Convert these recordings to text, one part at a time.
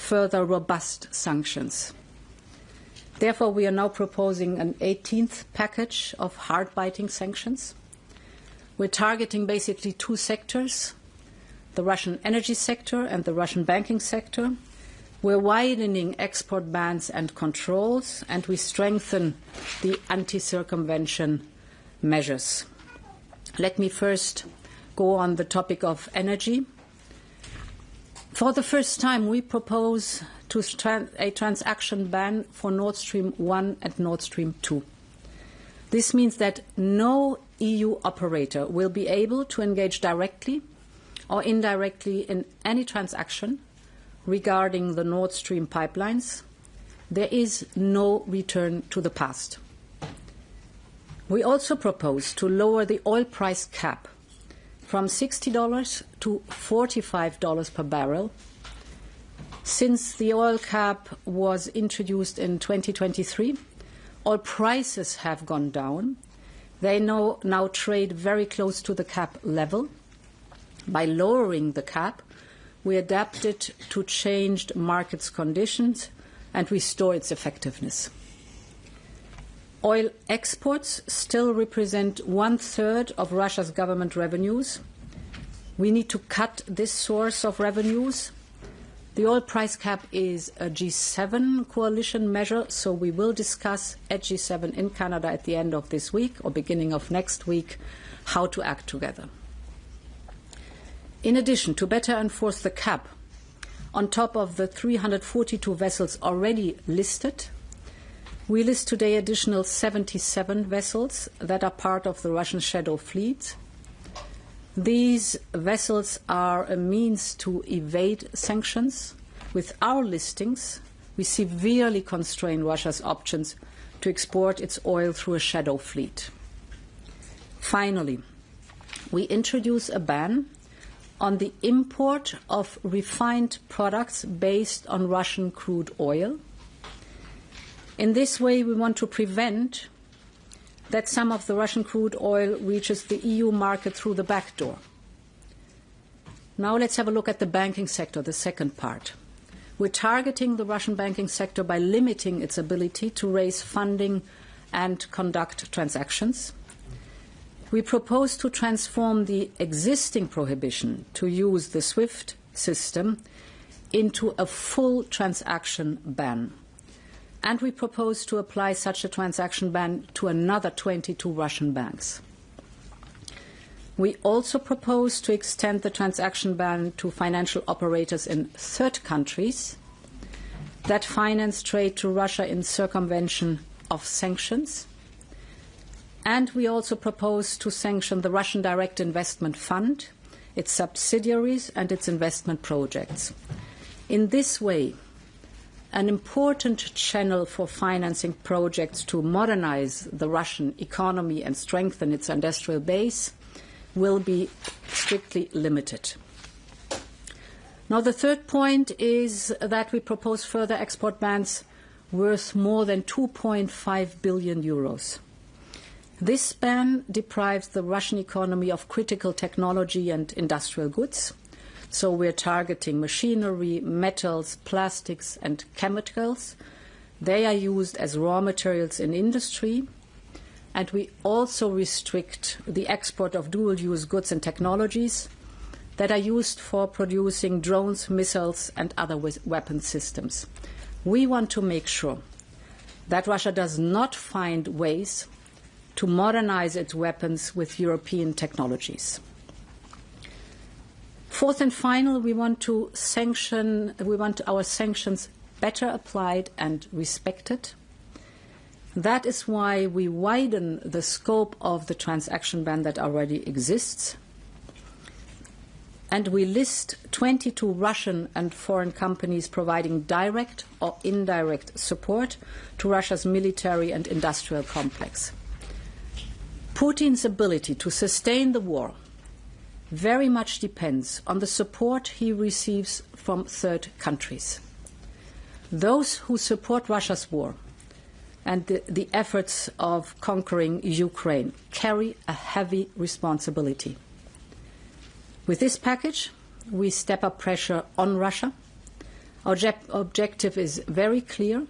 further robust sanctions. Therefore, we are now proposing an 18th package of hard-biting sanctions. We're targeting basically two sectors, the Russian energy sector and the Russian banking sector. We're widening export bans and controls, and we strengthen the anti-circumvention measures. Let me first go on the topic of energy. For the first time, we propose a transaction ban for Nord Stream 1 and Nord Stream 2. This means that no EU operator will be able to engage directly or indirectly in any transaction regarding the Nord Stream pipelines. There is no return to the past. We also propose to lower the oil price cap from $60 to $45 per barrel. Since the oil cap was introduced in 2023, oil prices have gone down. They now trade very close to the cap level. By lowering the cap, we adapt it to changed market conditions and restore its effectiveness. Oil exports still represent 1/3 of Russia's government revenues. We need to cut this source of revenues. The oil price cap is a G7 coalition measure, so we will discuss at G7 in Canada at the end of this week or beginning of next week how to act together. In addition, to better enforce the cap, on top of the 342 vessels already listed, we list today additional 77 vessels that are part of the Russian shadow fleet. These vessels are a means to evade sanctions. With our listings, we severely constrain Russia's options to export its oil through a shadow fleet. Finally, we introduce a ban on the import of refined products based on Russian crude oil. In this way, we want to prevent that some of the Russian crude oil reaches the EU market through the back door. Now let's have a look at the banking sector, the second part. We're targeting the Russian banking sector by limiting its ability to raise funding and conduct transactions. We propose to transform the existing prohibition to use the SWIFT system into a full transaction ban. And we propose to apply such a transaction ban to another 22 Russian banks. We also propose to extend the transaction ban to financial operators in third countries that finance trade to Russia in circumvention of sanctions. And we also propose to sanction the Russian Direct Investment Fund, its subsidiaries and its investment projects. In this way, an important channel for financing projects to modernize the Russian economy and strengthen its industrial base will be strictly limited. Now, the third point is that we propose further export bans worth more than 2.5 billion euros. This ban deprives the Russian economy of critical technology and industrial goods. So we're targeting machinery, metals, plastics and chemicals. They are used as raw materials in industry. And we also restrict the export of dual-use goods and technologies that are used for producing drones, missiles and other weapon systems. We want to make sure that Russia does not find ways to modernize its weapons with European technologies. Fourth and final, we want our sanctions better applied and respected. That is why we widen the scope of the transaction ban that already exists. And we list 22 Russian and foreign companies providing direct or indirect support to Russia's military and industrial complex. Putin's ability to sustain the war very much depends on the support he receives from third countries. Those who support Russia's war and the efforts of conquering Ukraine carry a heavy responsibility. With this package, we step up pressure on Russia. Our objective is very clear.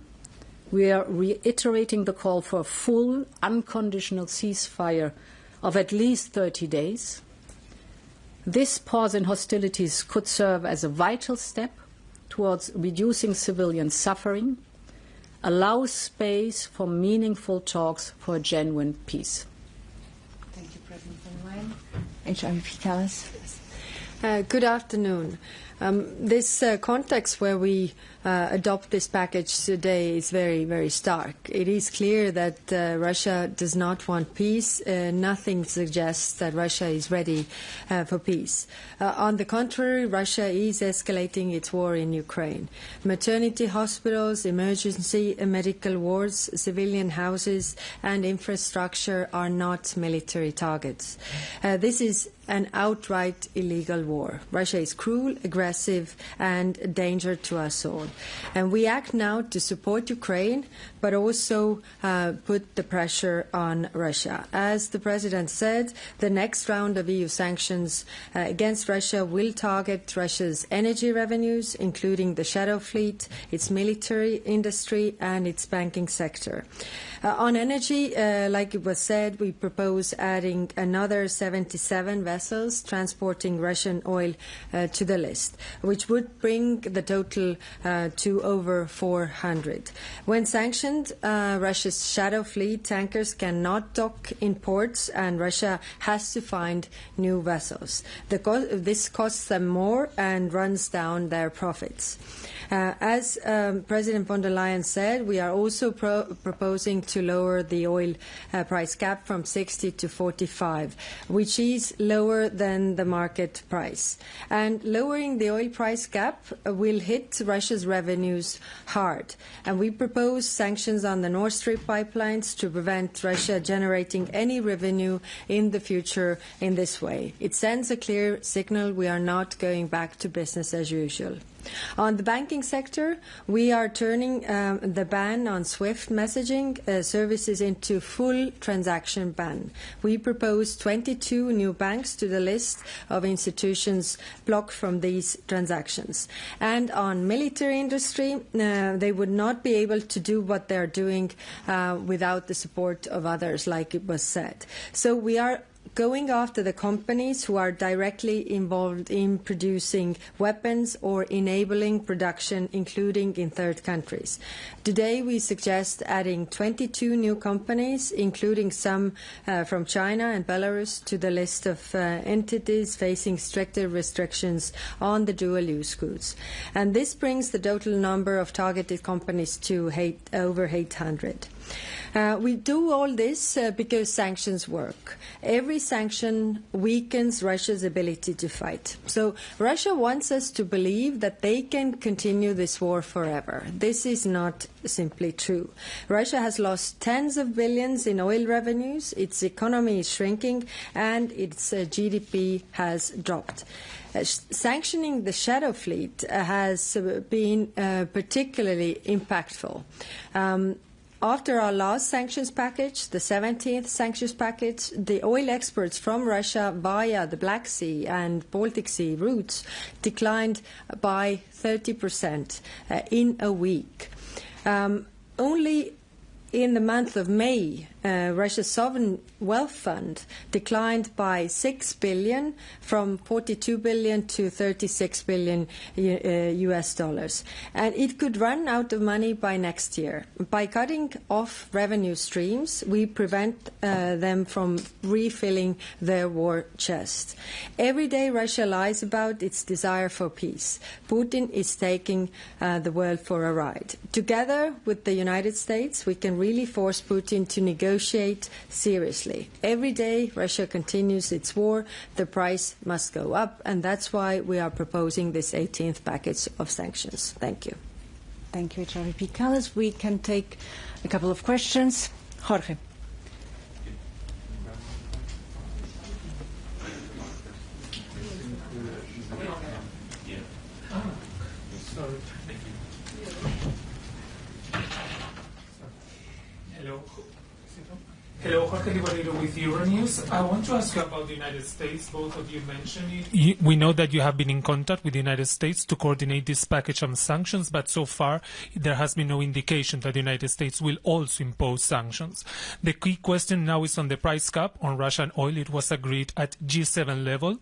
We are reiterating the call for a full, unconditional ceasefire of at least 30 days. This pause in hostilities could serve as a vital step towards reducing civilian suffering, allow space for meaningful talks for a genuine peace. Thank you, President von der Leyen. And Chief Kallas. Good afternoon. This context where we adopt this package today is very, very stark. It is clear that Russia does not want peace. Nothing suggests that Russia is ready for peace. On the contrary, Russia is escalating its war in Ukraine. Maternity hospitals, emergency medical wards, civilian houses and infrastructure are not military targets. This is an outright illegal war. Russia is cruel, aggressive and a danger to us all. And we act now to support Ukraine, but also put the pressure on Russia. As the President said, the next round of EU sanctions against Russia will target Russia's energy revenues, including the shadow fleet, its military industry and its banking sector. On energy, like it was said, we propose adding another 77 vessels transporting Russian oil to the list, which would bring the total to over 400. When sanctioned, Russia's shadow fleet tankers cannot dock in ports and Russia has to find new vessels. This costs them more and runs down their profits. As President von der Leyen said, we are also proposing to lower the oil price cap from 60 to 45, which is lower than the market price. And lowering the oil price cap will hit Russia's revenues hard. And we propose sanctions on the Nord Stream pipelines to prevent Russia generating any revenue in the future in this way. It sends a clear signal we are not going back to business as usual. On the banking sector, we are turning the ban on SWIFT messaging services into full transaction ban. We propose 22 new banks to the list of institutions blocked from these transactions. And on military industry, they would not be able to do what they're doing without the support of others, like it was said. So we are going after the companies who are directly involved in producing weapons or enabling production, including in third countries. Today, we suggest adding 22 new companies, including some from China and Belarus, to the list of entities facing stricter restrictions on the dual-use goods. And this brings the total number of targeted companies to over 800. We do all this because sanctions work. Every sanction weakens Russia's ability to fight. So Russia wants us to believe that they can continue this war forever. This is not simply true. Russia has lost tens of billions in oil revenues, its economy is shrinking, and its GDP has dropped. Sanctioning the shadow fleet has been particularly impactful. After our last sanctions package, the 17th sanctions package, the oil exports from Russia via the Black Sea and Baltic Sea routes declined by 30% in a week. Only in the month of May, Russia's sovereign wealth fund declined by 6 billion from 42 billion to 36 billion US dollars. And it could run out of money by next year. By cutting off revenue streams, we prevent them from refilling their war chest. Every day Russia lies about its desire for peace. Putin is taking the world for a ride. Together with the United States, we can really force Putin to negotiate seriously. Every day Russia continues its war, the price must go up, and that's why we are proposing this 18th package of sanctions. Thank you. Thank you, Chief Kallas. We can take a couple of questions. Jorge. Hello, Hello, Jorge Libariro with Euronews. I want to ask you about the United States. Both of you mentioned it. We know that you have been in contact with the United States to coordinate this package on sanctions, but so far there has been no indication that the United States will also impose sanctions. The key question now is on the price cap on Russian oil. It was agreed at G7 level.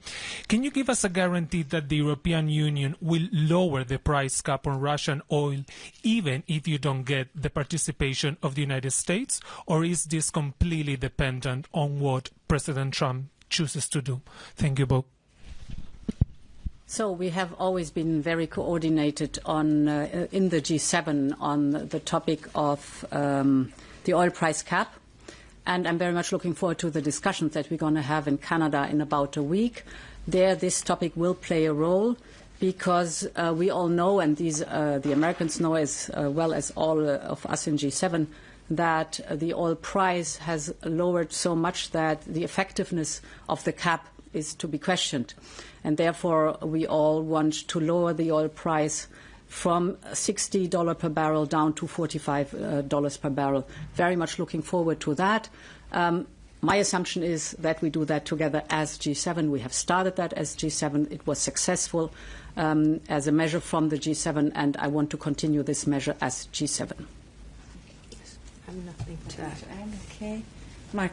Can you give us a guarantee that the European Union will lower the price cap on Russian oil even if you don't get the participation of the United States? Or is this completely dependent on what President Trump chooses to do? Thank you both. So we have always been very coordinated on in the G7 on the topic of the oil price cap. And I'm very much looking forward to the discussions that we're going to have in Canada in about a week. There, this topic will play a role because we all know, and the Americans know as well as all of us in G7, that the oil price has lowered so much that the effectiveness of the cap is to be questioned. And therefore, we all want to lower the oil price from $60 per barrel down to $45 per barrel. Very much looking forward to that. My assumption is that we do that together as G7. We have started that as G7. It was successful as a measure from the G7, and I want to continue this measure as G7. I have nothing to add. Okay. Mark.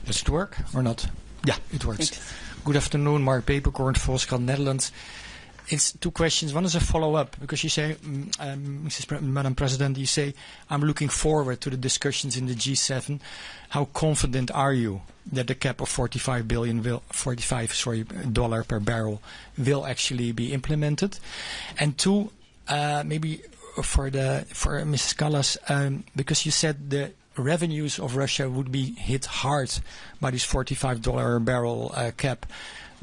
Does it work or not? Yeah, it works. Good afternoon, Mark Peperkorn, Volkskrant, Netherlands. It's two questions. One is a follow-up, because you say, Madam President, you say, I'm looking forward to the discussions in the G7. How confident are you that the cap of $45 per barrel will actually be implemented? And two, maybe for Mrs. Kallas, because you said the revenues of Russia would be hit hard by this $45 a barrel cap.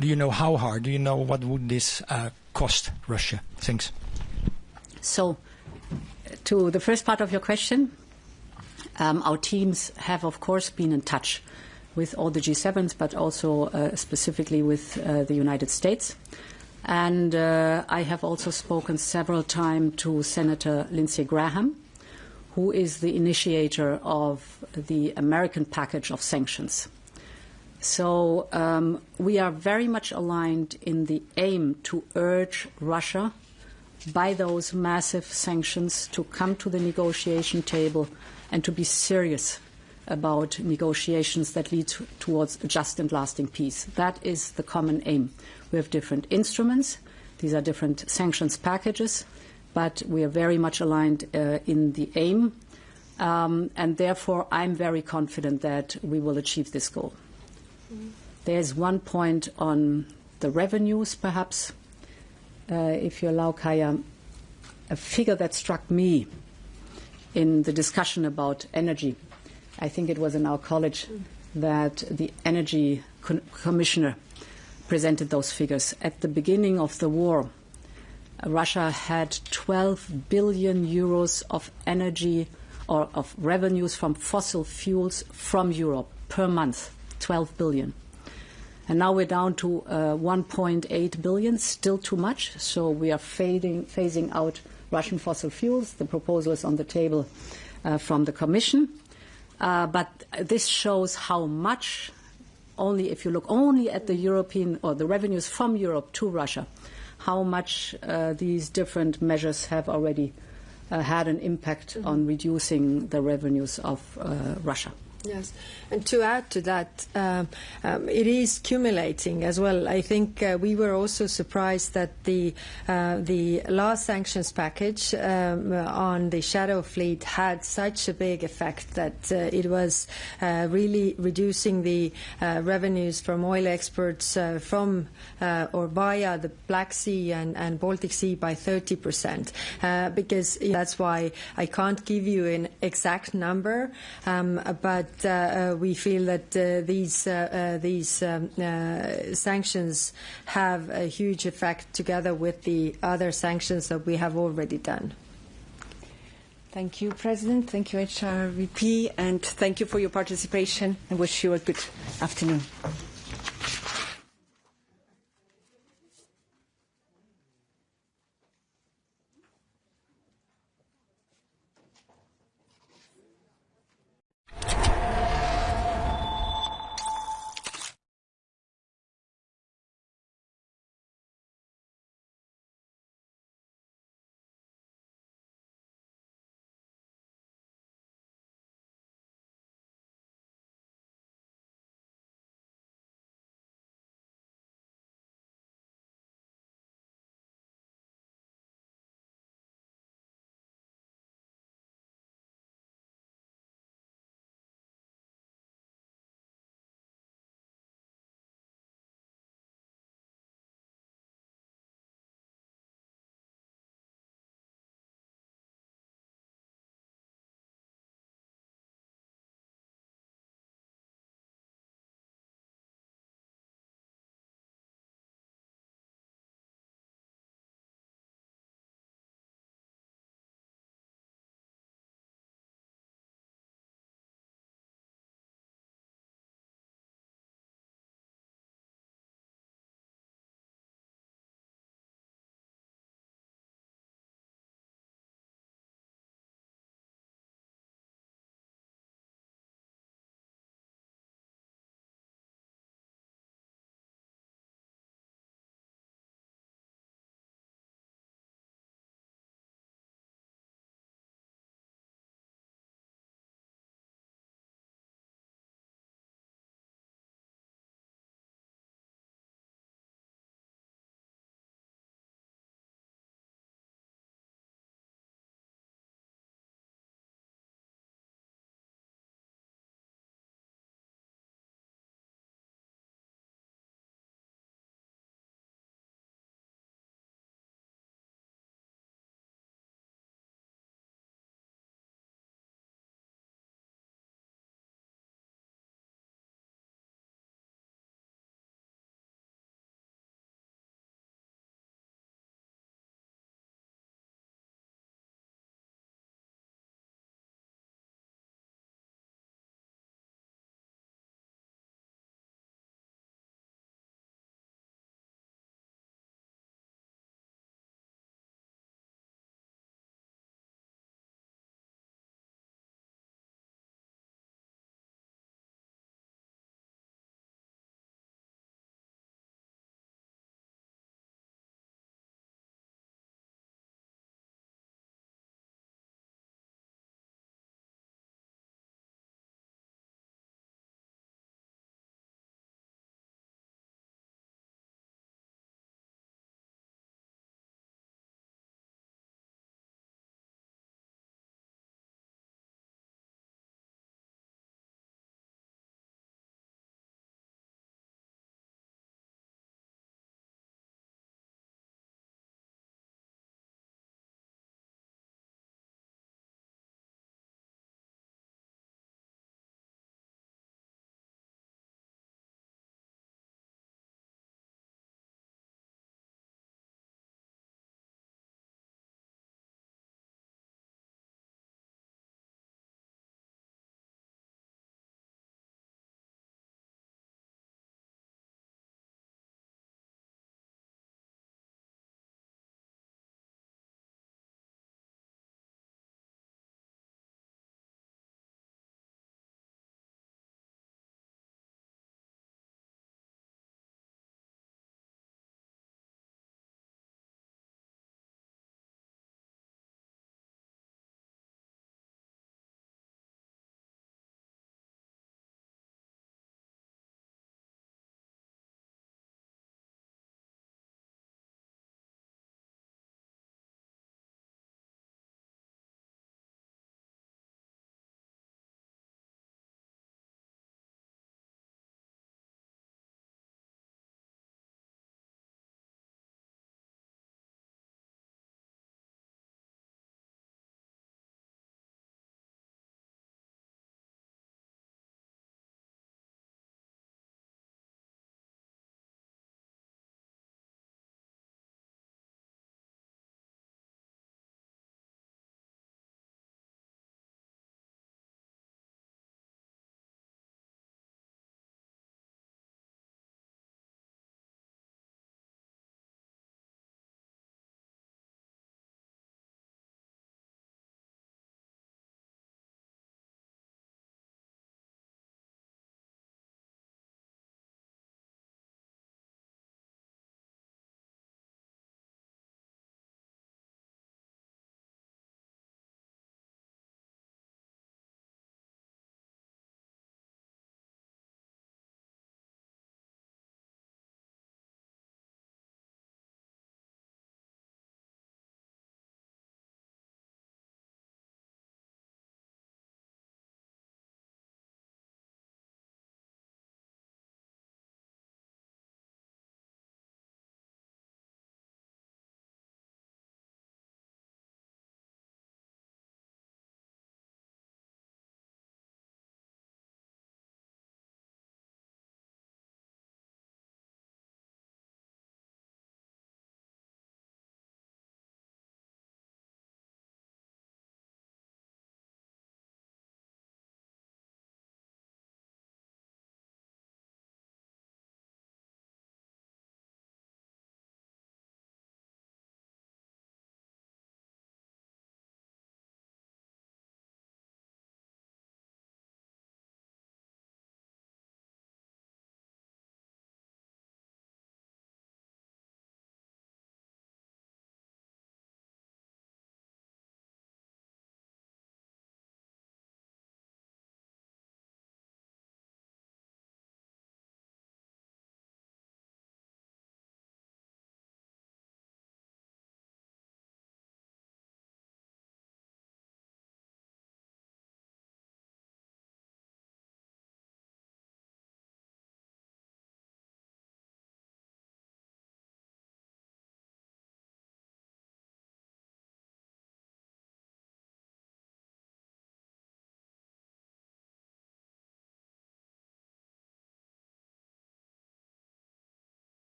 Do you know how hard? Do you know what would this cost Russia? Thanks. So, to the first part of your question, our teams have, of course, been in touch with all the G7s, but also specifically with the United States. And I have also spoken several times to Senator Lindsey Graham, who is the initiator of the American package of sanctions. So we are very much aligned in the aim to urge Russia, by those massive sanctions, to come to the negotiation table and to be serious about negotiations that lead towards a just and lasting peace. That is the common aim. We have different instruments. These are different sanctions packages, but we are very much aligned in the aim. And therefore, I'm very confident that we will achieve this goal. There's one point on the revenues, perhaps, if you allow, Kaja, a figure that struck me in the discussion about energy. I think it was in our college that the energy commissioner presented those figures. At the beginning of the war, Russia had 12 billion euros of energy or of revenues from fossil fuels from Europe per month, 12 billion. And now we're down to 1.8 billion, still too much. So we are phasing out Russian fossil fuels. The proposal is on the table from the Commission. But this shows how much, only if you look only at the European or the revenues from Europe to Russia, how much these different measures have already had an impact on reducing the revenues of Russia. Yes, and to add to that, it is accumulating as well. I think we were also surprised that the last sanctions package on the shadow fleet had such a big effect that it was really reducing the revenues from oil exports from or via the Black Sea and Baltic Sea by 30%. Because that's why I can't give you an exact number, but we feel that these sanctions have a huge effect together with the other sanctions that we have already done. Thank you, President. Thank you, HRVP, and thank you for your participation. I wish you a good afternoon.